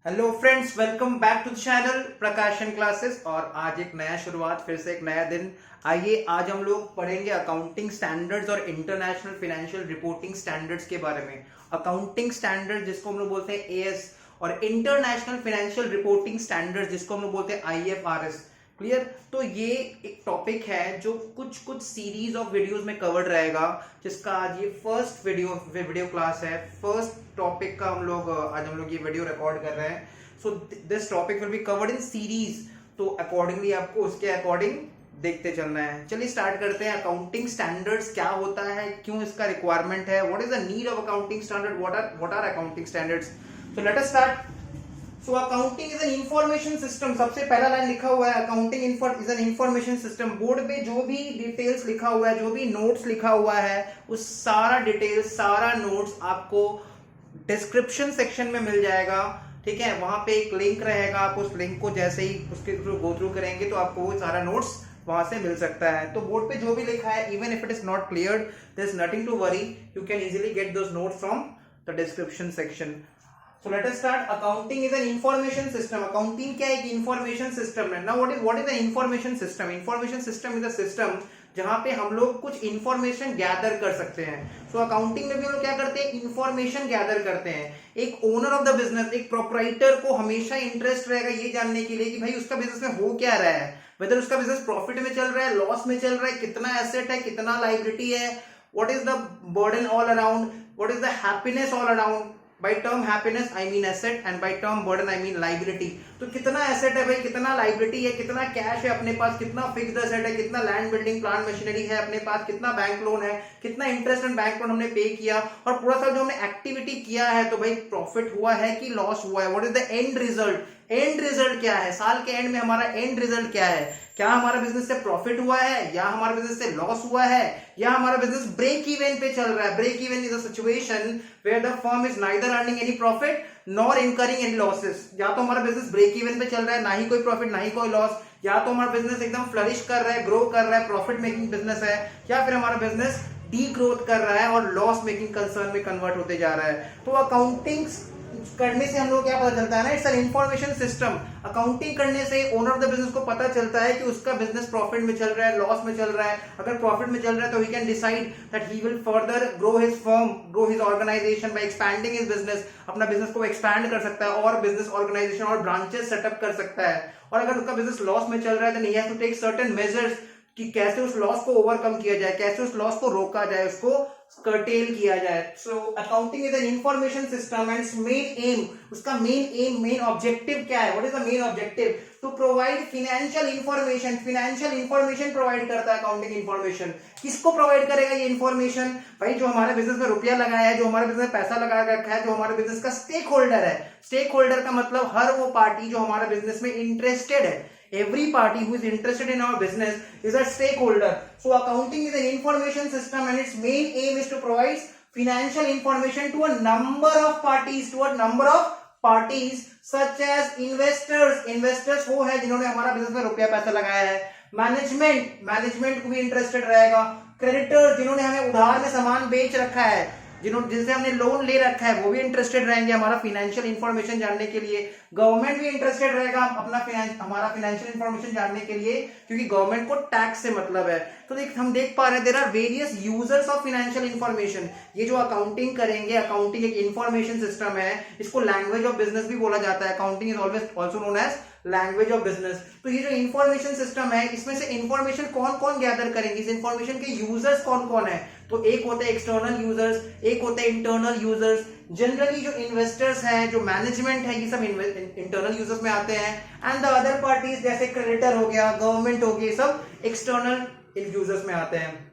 Hello friends, welcome back to the channel Prakashan classes. और आज एक नया शुरुआत, फिर से एक नया दिन। आइए आज हम लोग पढ़ेंगे अकाउंटिंग स्टैंडर्ड्स और इंटरनेशनल फाइनेंशियल रिपोर्टिंग स्टैंडर्ड्स के बारे में। अकाउंटिंग स्टैंडर्ड जिसको हम लोग बोलते हैं एएस, और इंटरनेशनल फाइनेंशियल रिपोर्टिंग स्टैंडर्ड्स जिसको हम लोग बोलते हैं आईएफआरएस। क्लियर? तो ये एक टॉपिक है जो कुछ कुछ सीरीज ऑफ वीडियोस में कवर्ड रहेगा, जिसका आज ये फर्स्ट वीडियो क्लास है। फर्स्ट टॉपिक का आज हम लोग ये वीडियो रिकॉर्ड कर रहे हैं। So this topic will be covered in series, तो अकॉर्डिंगली आपको उसके अकॉर्डिंग देखते चलना है। चलिए स्टार्ट करते हैं। अकाउंटिंग स्टैंडर्ड्स क्या होता है, क्यों इसका रिक्वायरमेंट है, what is the need of accounting standard, what are accounting standards. So let us start. So accounting is an information system. सबसे पहला लाइन लिखा हुआ है accounting is an information system. Board पे जो भी डिटेल्स लिखा हुआ है, जो भी नोट्स लिखा हुआ है, उस सारा डिटेल्स, सारा नोट्स आपको डिस्क्रिप्शन सेक्शन में मिल जाएगा। ठीक है, वहां पे एक लिंक रहेगा। आप उस लिंक को जैसे ही उसके थ्रू गो थ्रू करेंगे तो आपको वो सारा नोट्स वहां से मिल सकता है। तो बोर्ड पे जो भी लिखा है, even if it is not clear, there is nothing to worry, you can easily get those notes from the description section. So let us start. Accounting is an information system. Accounting क्या है? एक information system है। Now what is an information system? Information system is a system जहां पे हम लोग कुछ information gather कर सकते हैं। So accounting में भी हम लोग क्या करते हैं? Information gather करते हैं। एक owner of the business, एक proprietor को हमेशा interest रहेगा ये जानने के लिए कि भाई उसका business में हो क्या रहा है, whether उसका business profit में चल रहा है, loss में चल रहा है, कितना asset है, कितना liability है, what is the burden all around, what is the happiness all around। By term happiness I mean asset, and by term burden I mean liability। तो कितना एसेट है भाई, कितना लाइबिलिटी है, कितना कैश है अपने पास, कितना फिक्स्ड एसेट है, कितना लैंड बिल्डिंग प्लांट मशीनरी है अपने पास, कितना बैंक लोन है, कितना इंटरेस्ट एंड बैंक लोन हमने पे किया, और पूरा साल जो हमने एक्टिविटी किया है तो भाई प्रॉफिट हुआ है कि लॉस हुआ है। What is the end result? And result क्या है? साल के एंड में हमारा एंड रिजल्ट क्या है? क्या हमारा बिजनेस से प्रॉफिट हुआ है, या हमारा बिजनेस से लॉस हुआ है, या हमारा बिजनेस ब्रेक इवन पे चल रहा है। Break even is a situation where the firm is neither earning any profit nor incurring any losses. या तो हमारा बिजनेस ब्रेक इवन पे चल रहा है, ना ही कोई प्रॉफिट ना ही कोई लॉस, या तो हमारा बिजनेस एकदम फ्लरिश कर रहा है, ग्रो कर रहा है, प्रॉफिट मेकिंग बिजनेस है, या फिर हमारा बिजनेस डी ग्रोथ कर रहा है और लॉस मेकिंग कंसर्न में कन्वर्ट होते जा रहा है। तो अकाउंटिंग करने से हम लोग क्या पता चलता है ना, it's an information system. Accounting करने से ओनर ऑफ द बिजनेस को पता चलता है कि उसका बिजनेस प्रॉफिट में चल रहा है, लॉस में चल रहा है। अगर प्रॉफिट में चल रहा है तो he can decide that he will further grow his firm, grow his organisation by expanding his business. अपना बिजनेस को एक्सपैंड कर सकता है और बिजनेस ऑर्गेनाइजेशन और ब्रांचेस सेटअप कर सकता है। और अगर उसका बिजनेस लॉस में चल रहा है, then he has to take certain measures कि कैसे उस लॉस को ओवरकम किया जाए, कैसे उस लॉस को रोका जाए, उसको कर्टेल किया जाए। So accounting is an information system and its main aim, उसका मेन ऑब्जेक्टिव क्या है? What is the main objective? To provide financial information. Financial information provide करता है अकाउंटिंग इंफॉर्मेशन। किसको प्रोवाइड करेगा ये इंफॉर्मेशन? भाई जो हमारे बिजनेस में रुपया लगाया है, जो हमारे बिजनेस में पैसा लगा रखा है, जो हमारे बिजनेस का स्टेक होल्डर है। स्टेक होल्डर का मतलब हर वो पार्टी जो हमारे बिजनेस में इंटरेस्टेड है। Every party who is interested in our business is a stakeholder. So accounting is an information system and its main aim is to provide financial information to a number of parties such as investors। Investors वो है जिन्होंने हमारा business में रुपया पैसा लगाया है। Management को भी इंटरेस्टेड रहेगा। क्रेडिटर्स जिन्होंने हमें उधार में सामान बेच रखा है, जिनसे हमने लोन ले रखा है, वो भी इंटरेस्टेड रहेंगे हमारा फाइनेंशियल इंफॉर्मेशन जानने के लिए। गवर्नमेंट भी इंटरेस्टेड रहेगा हमारा फाइनेंशियल इंफॉर्मेशन जानने के लिए, क्योंकि गवर्नमेंट को टैक्स से मतलब है। तो हम देख पा रहे हैं there are various users of financial information. ये जो अकाउंटिंग करेंगे, अकाउंटिंग एक इंफॉर्मेशन सिस्टम है, इसको लैंग्वेज ऑफ बिजनेस भी बोला जाता है। Accounting is always also known as language of business. तो ये जो इंफॉर्मेशन सिस्टम है, इसमें से इंफॉर्मेशन कौन कौन गैदर करेंगे, इस इंफॉर्मेशन के यूजर्स कौन कौन है? तो एक होते हैं एक्सटर्नल यूजर्स, एक होते हैं इंटरनल यूजर्स। जनरली जो इन्वेस्टर्स हैं, जो मैनेजमेंट है, ये सब इंटरनल यूजर्स में आते हैं। एंड द अदर पार्टीज जैसे क्रेडिटर हो गया, गवर्नमेंट हो गई, सब एक्सटर्नल यूजर्स में आते हैं।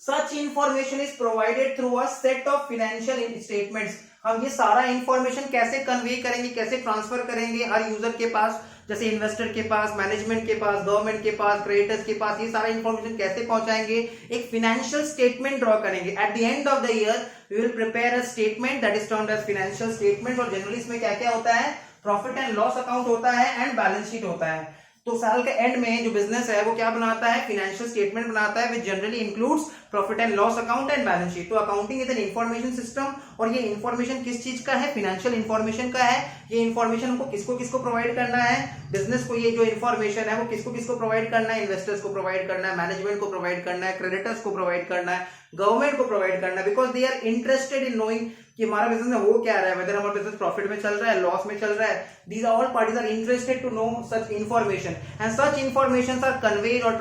Such information is provided through a set of financial statements। हम ये सारा इंफॉर्मेशन कैसे कन्वे करेंगे, कैसे ट्रांसफर करेंगे हर यूजर के पास, जैसे इन्वेस्टर के पास, मैनेजमेंट के पास, गवर्नमेंट के पास, क्रेडिटर्स के पास, ये सारा इंफॉर्मेशन कैसे पहुंचाएंगे? एक फाइनेंशियल स्टेटमेंट ड्रॉ करेंगे। At the end of the year we will prepare a statement that is termed as financial statement. और जनरली इसमें क्या क्या होता है? प्रॉफिट एंड लॉस अकाउंट होता है एंड बैलेंस शीट होता है। तो साल के एंड में जो बिजनेस है वो क्या बनाता है, फाइनेंशियल स्टेटमेंट बनाता है, which generally includes profit and loss account and balance sheet. तो accounting is an information system, और ये इंफॉर्मेशन किस चीज का है, फाइनेंशियल इंफॉर्मेशन का है। ये इंफॉर्मेशन हमको किसको किसको प्रोवाइड करना है, बिजनेस को ये जो इंफॉर्मेशन है वो किसको किसको प्रोवाइड करना है, इन्वेस्टर्स को प्रोवाइड करना है, मैनेजमेंट को प्रोवाइड करना है, क्रेडिटर्स को प्रोवाइड करना है, गवर्नमेंट को प्रोवाइड करना है, because they are interested in knowing कि हमारा बिजनेस में हो क्या रहा है, वेदर हमारा बिजनेस प्रॉफिट में चल रहा है, लॉस में चल रहा है। These are all parties are interested to know such information, and such informations are conveyed or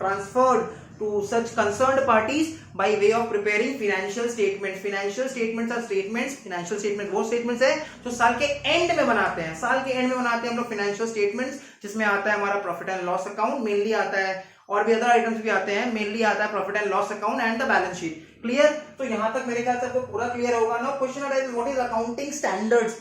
transferred to such concerned parties by way of preparing financial statements. Financial statements are statements, financial statement वो statements है जो साल के and में बनाते हैं, साल के एंड में बनाते हैं हम लोग financial statements, जिसमें आता है हमारा profit and loss account, mainly आता है, और भी अदर आइटम्स भी आते हैं, मेनली आता है profit and loss account and the balance sheet. Clear? तो यहां तक मेरे ख्याल से आपको पूरा क्लियर होगा ना। Question arises what is accounting standards.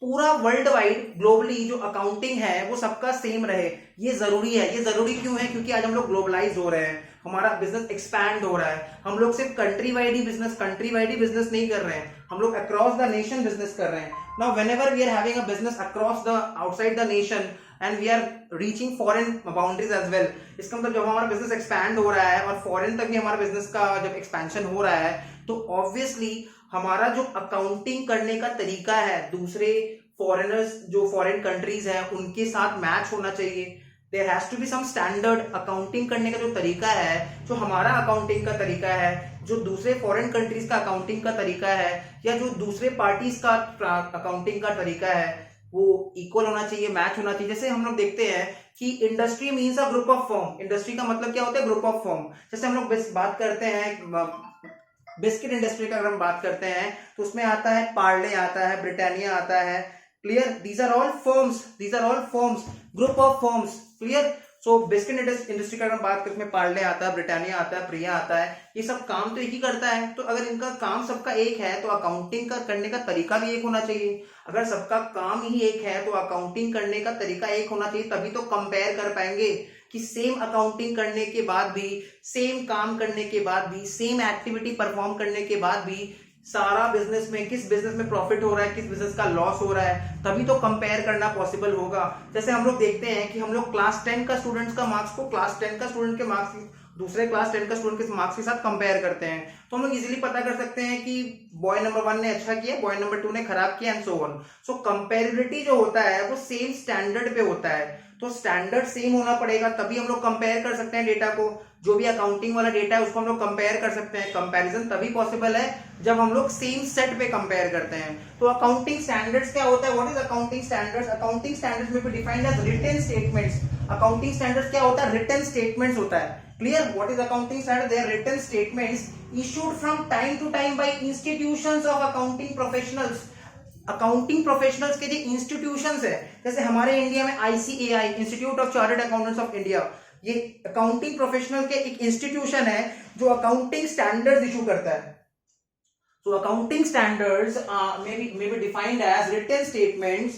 पूरा वर्ल्ड वाइड ग्लोबली जो अकाउंटिंग है वो सबका सेम रहे, ये जरूरी है। ये जरूरी क्यों है? क्योंकि आज हम लोग ग्लोबलाइज हो रहे हैं, हमारा बिजनेस एक्सपैंड हो रहा है, हम लोग सिर्फ कंट्री वाइड ही बिजनेस नहीं कर रहे हैं, हम लोग अक्रॉस द नेशन बिजनेस कर रहे हैं। Now whenever we are having a business across the outside the nation and we are reaching foreign boundaries as well, इसका मतलब जब हमारा बिजनेस एक्सपैंड हो रहा है और फॉरेन तक भी हमारा बिजनेस का जब एक्सपेंशन हो रहा है, तो ऑब्वियसली हमारा जो अकाउंटिंग करने का तरीका है दूसरे फॉरेनर्स जो फॉरेन कंट्रीज है उनके साथ मैच होना चाहिए। There has to be some standard. Accounting करने का जो तरीका है, जो हमारा अकाउंटिंग का तरीका है, जो दूसरे फॉरेन कंट्रीज का अकाउंटिंग का तरीका है, या जो दूसरे पार्टीज का अकाउंटिंग का तरीका है, वो इक्वल होना चाहिए, मैच होना चाहिए। जैसे हम लोग देखते हैं कि industry means a group of firm. Industry का मतलब क्या होता है? Group of firm. जैसे हम लोग बात करते हैं बिस्किट इंडस्ट्री का, अगर हम बात करते हैं तो उसमें आता है पार्ले, आता है ब्रिटानिया, आता है। Clear? These are all firms, group of firms. Clear? So biscuit industry का अगर हम बात करते हैं, पार्ले आता है, ब्रिटानिया आता है, प्रिया आता है, ये सब काम तो एक ही करता है। तो अगर इनका काम सबका एक है तो अकाउंटिंग का करने का तरीका भी एक होना चाहिए। अगर सबका काम ही एक है तो अकाउंटिंग करने का तरीका एक होना चाहिए, तभी तो कंपेयर कर पाएंगे कि सेम अकाउंटिंग करने के बाद भी, सेम काम करने के बाद भी, सेम एक्टिविटी परफॉर्म करने के बाद भी सारा बिजनेस में किस बिजनेस में प्रॉफिट हो रहा है, किस बिजनेस का लॉस हो रहा है, तभी तो कंपेयर करना पॉसिबल होगा। जैसे हम लोग देखते हैं कि हम लोग क्लास 10 का स्टूडेंट्स का मार्क्स को क्लास 10 का स्टूडेंट के मार्क्स दूसरे क्लास 10 का स्टूडेंट के मार्क्स के साथ कंपेयर करते हैं, तो हम लोग इजीली पता कर सकते हैं कि बॉय नंबर 1 ने अच्छा किया, बॉय नंबर 2 ने खराब किया, and so on. So comparability जो होता है वो सेम स्टैंडर्ड पे होता है, तो स्टैंडर्ड सेम होना पड़ेगा, तभी हम लोग कंपेयर कर सकते हैं डेटा को। जो भी अकाउंटिंग वाला डेटा है उसको हम लोग कंपेयर कर सकते हैं। कंपैरिजन तभी पॉसिबल है जब हम लोग सेम सेट पे कंपेयर करते हैं। तो अकाउंटिंग स्टैंडर्ड्स क्या होता है? What is accounting standards? Accounting standards में भी defined as written statements. Accounting standards क्या होता है? रिटन स्टेटमेंट्स होता है। Clear? What is accounting standard? They are written statements issued from time to time by institutions of accounting professionals। Accounting professionals के जो institutions है, जैसे हमारे इंडिया में ICAI, institute of chartered accountants of India, ये accounting professional के एक institution है जो अकाउंटिंग स्टैंडर्ड्स इशू करता है। So accounting standards may be defined as written statements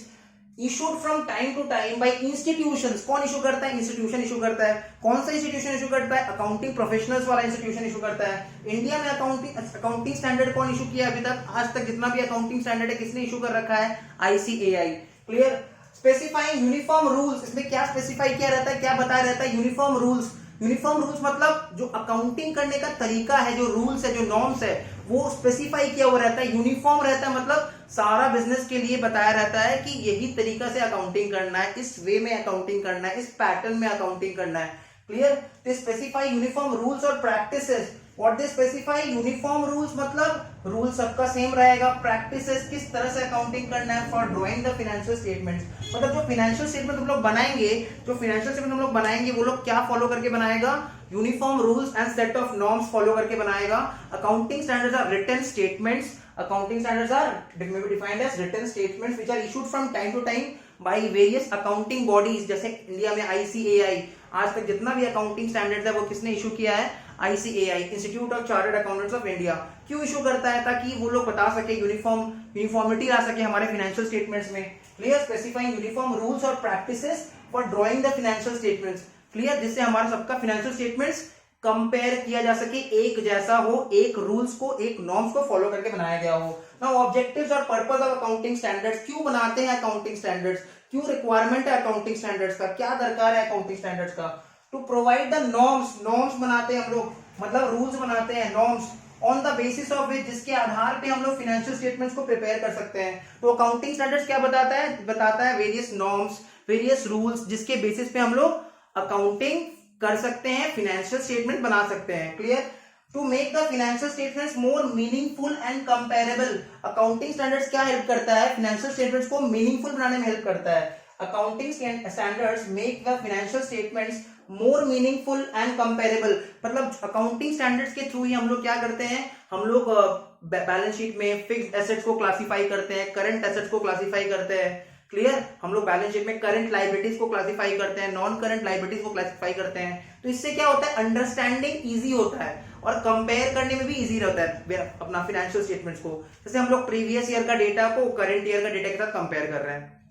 issued from time to time by institutions। कौन इशू करता है? इंस्टीट्यूशन इशू करता है। कौन सा इंस्टीट्यूशन इशू करता है? अकाउंटिंग प्रोफेशनल्स वाला इंस्टीट्यूशन इशू करता है। इंडिया में अकाउंटिंग स्टैंडर्ड कौन इशू किया अभी तक? आज तक जितना भी अकाउंटिंग स्टैंडर्ड है किसने इशू कर रखा है? ICAI। Clear? Specifying uniform rules. इसमें क्या स्पेसिफाई किया रहता है, क्या बताया रहता है? Uniform rules. यूनिफॉर्म रूल्स मतलब जो अकाउंटिंग करने का तरीका है, जो रूल्स है, जो नॉर्म्स है, वो स्पेसिफाई किया हुआ रहता है। यूनिफॉर्म रहता है मतलब सारा बिजनेस के लिए बताया रहता है कि यही तरीका से अकाउंटिंग करना है, इस वे में अकाउंटिंग करना है, इस पैटर्न में अकाउंटिंग करना है। क्लियर? दे स्पेसिफाई यूनिफॉर्म रूल्स और practices. What they specify? Uniform rules मतलब रूल सबका सेम रहेगा। प्रैक्टिसेस किस तरह से अकाउंटिंग करना है for drawing the financial statements, मतलब जो फाइनेंशियल स्टेटमेंट हम लोग बनाएंगे, वो लोग क्या फॉलो करके बनाएगा? Uniform rules and set of norms follow करके बनाएगा। Accounting standards are written statements. Accounting standards are may be defined as written statements which are issued from time to time by various accounting bodies। जैसे India में ICAI, आज तक जितना भी accounting standard है वो किसने इशू किया है? ICAI, institute of chartered accountants of India. क्यों इशू करता है? ताकि वो लोग बता सके, यूनिफॉर्मिटी ला सके हमारे फाइनेंशियल स्टेटमेंट्स में। क्लियर? स्पेसिफाइंग यूनिफॉर्म रूल्स और practices for drawing the financial statements. Clear? जिससे हमारा सबका फाइनेंशियल स्टेटमेंट्स कंपेयर किया जा सके, एक जैसा हो, एक रूल्स को, एक नॉर्म्स को फॉलो करके बनाया गया हो। नाउ ऑब्जेक्टिव्स और पर्पस ऑफ अकाउंटिंग स्टैंडर्ड्स। क्यों बनाते हैं अकाउंटिंग स्टैंडर्ड्स? क्यों रिक्वायरमेंट है अकाउंटिंग स्टैंडर्ड्स का, क्या दरकार है अकाउंटिंग स्टैंडर्ड्स का? To provide the norms, norms बनाते हैं हम लोग, मतलब रूल्स बनाते हैं, norms on the basis of which, जिसके आधार पे हम लोग फाइनेंशियल स्टेटमेंट्स को प्रिपेयर कर सकते हैं। तो अकाउंटिंग स्टैंडर्ड्स क्या बताता है वेरियस नॉर्म्स, वेरियस रूल्स, जिसके बेसिस पे हम लोग अकाउंटिंग कर सकते हैं, फाइनेंशियल स्टेटमेंट बना सकते हैं। Clear? To make the financial statements more meaningful and comparable, accounting standards क्या हेल्प करता है? फाइनेंशियल स्टेटमेंट्स को मीनिंगफुल बनाने में हेल्प करता है। Accounting standards make the financial statements more meaningful and comparable, मतलब अकाउंटिंग स्टैंडर्ड्स के थ्रू ही हम लोग क्या करते हैं, हम लोग बैलेंस शीट में फिक्स्ड एसेट्स को क्लासिफाई करते हैं, करंट एसेट्स को क्लासिफाई करते हैं। क्लियर? हम लोग बैलेंस शीट में करंट लायबिलिटीज को क्लासिफाई करते हैं, नॉन करंट लायबिलिटीज को क्लासिफाई करते हैं। तो इससे क्या होता है, अंडरस्टैंडिंग इजी होता है और कंपेयर करने में भी इजी रहता है अपना फाइनेंशियल स्टेटमेंट्स को। जैसे हम लोग प्रीवियस ईयर का डेटा को करंट ईयर का डेटा के साथ कंपेयर कर रहे हैं।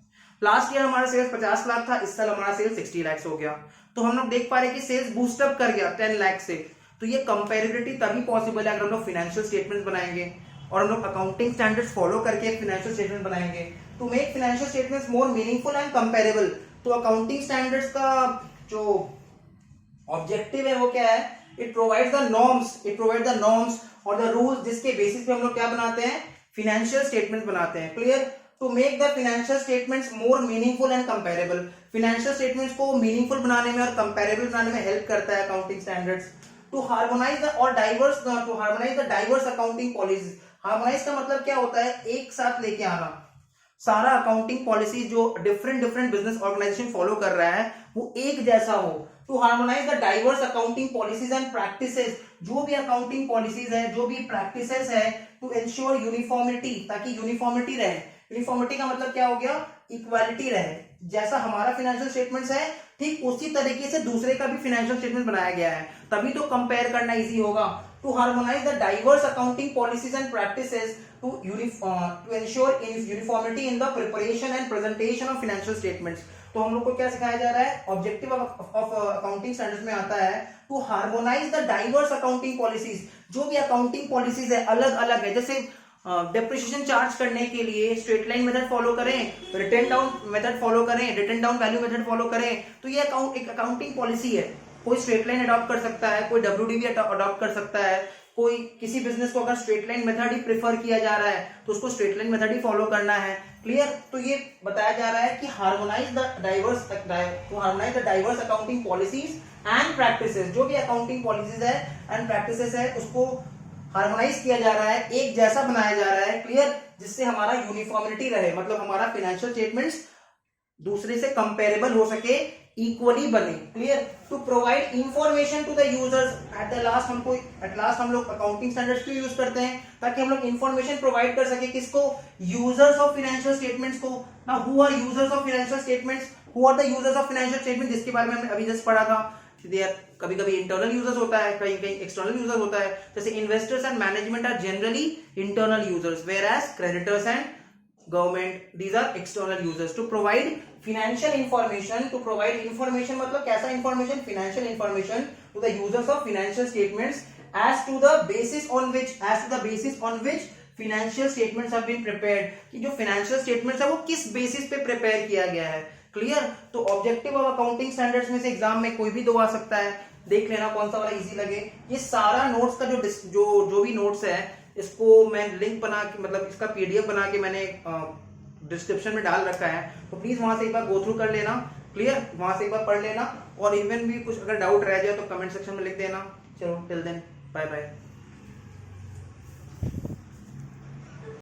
लास्ट ईयर हमारा सेल्स 50 लाख था, इस साल हमारा सेल्स 60 लाख हो गया, तो हम लोग देख पा रहे हैं कि सेल्स बूस्टअप कर गया 10 लाख से। तो ये कंपेरेबिलिटी तभी पॉसिबल है अगर हम लोग फाइनेंशियल स्टेटमेंट्स बनाएंगे और हम लोग अकाउंटिंग स्टैंडर्ड्स फॉलो करके फाइनेंशियल स्टेटमेंट बनाएंगे। To make financial statements more meaningful and comparable, तो अकाउंटिंग स्टैंडर्ड्स का जो ऑब्जेक्टिव है वो क्या है? इट प्रोवाइड्स द नॉर्म्स और द रूल्स, जिसके बेसिस पे हम लोग क्या बनाते हैं, फाइनेंशियल स्टेटमेंट बनाते हैं। Clear? To make the financial statements more meaningful and comparable, financial statements को मीनिंगफुल बनाने में और कंपेरेबल बनाने में हेल्प करता है accounting standards. To harmonise the diverse accounting policies, harmonise का मतलब क्या होता है, एक साथ लेके आना सारा अकाउंटिंग पॉलिसी जो डिफरेंट बिजनेस ऑर्गेनाइजेशन फॉलो कर रहा है वो एक जैसा हो। To harmonise the diverse accounting policies and practices, जो भी अकाउंटिंग पॉलिसीज है, जो भी प्रैक्टिसेस है, टू इंश्योर यूनिफॉर्मिटी, ताकि यूनिफॉर्मिटी रहे। यूनिफॉर्मिटी का मतलब क्या हो गया, इक्वालिटी रहे। जैसा हमारा फाइनेंशियल स्टेटमेंट्स है ठीक उसी तरीके से दूसरे का भी फाइनेंशियल स्टेटमेंट बनाया गया है, तभी तो कंपेयर करना इजी होगा। To harmonise the diverse accounting policies and practices to ensure uniformity in the preparation and presentation of financial statements। तो हम लोग को क्या सिखाया जा रहा है, ऑब्जेक्टिव ऑफ अकाउंटिंग स्टैंडर्ड्स में आता है to harmonise the diverse accounting policies, जो भी अकाउंटिंग पॉलिसीज है अलग अलग है। जैसे डेप्रिसिएशन चार्ज करने के लिए स्ट्रेट लाइन मेथड फॉलो करें, रिटर्न डाउन मेथड फॉलो करें, return down value method follow करें, तो ये एक अकाउंटिंग पॉलिसी है। कोई स्ट्रेट लाइन अडॉप्ट कर सकता है, कोई WDV अडॉप्ट कर सकता है, कोई किसी बिजनेस को अगर स्ट्रेट लाइन मेथड ही प्रेफर किया जा रहा है तो उसको स्ट्रेट लाइन मेथड ही फॉलो करना है। क्लियर? तो ये बताया जा रहा है कि harmonise the diverse accounting policies and practices, जो भी अकाउंटिंग पॉलिसीज है एंड प्रैक्टिसेस है उसको हार्मोनाइज किया जा रहा है, एक जैसा बनाया जा रहा है। क्लियर? जिससे हमारा यूनिफॉर्मिटी रहे, मतलब हमारा फाइनेंशियल स्टेटमेंट्स दूसरे से कंपेरेबल हो सके, इक्वली बने। Clear? To provide information to the users at last हम लोग अकाउंटिंग स्टैंडर्ड्स क्यों यूज करते हैं, ताकि हम लोग इंफॉर्मेशन प्रोवाइड कर सके, किसको, यूजर्स ऑफ फाइनेंशियल स्टेटमेंट्स को। Now who are users of financial statements, who are the users of financial statement, जिसके बारे में हमने अभी जस्ट पढ़ा था। कभी कभी इंटरनल यूजर्स होता है, कहीं कहीं एक्सटर्नल यूजर्स होता है। जैसे investors and management are generally internal users, whereas creditors and government these are external users। to provide financial information, मतलब कैसा information, financial information to the users of financial statements as to the basis on which financial statements have been prepared, कि जो financial statements है वो किस basis पे prepare किया गया है। क्लियर? तो ऑब्जेक्टिव ऑफ अकाउंटिंग स्टैंडर्ड्स में से एग्जाम में कोई भी दो आ सकता है, देख लेना कौन सा वाला इजी लगे। ये सारा नोट्स का जो भी नोट्स है इसको मैं लिंक बना के, मतलब इसका PDF बना के मैंने डिस्क्रिप्शन में डाल रखा है, तो प्लीज वहां से एक बार गो थ्रू कर लेना। क्लियर? वहां से एक बार पढ़ लेना, और इवन भी कुछ अगर डाउट रह जाए तो कमेंट सेक्शन में लिख देना। चलो टिल देन, बाय बाय।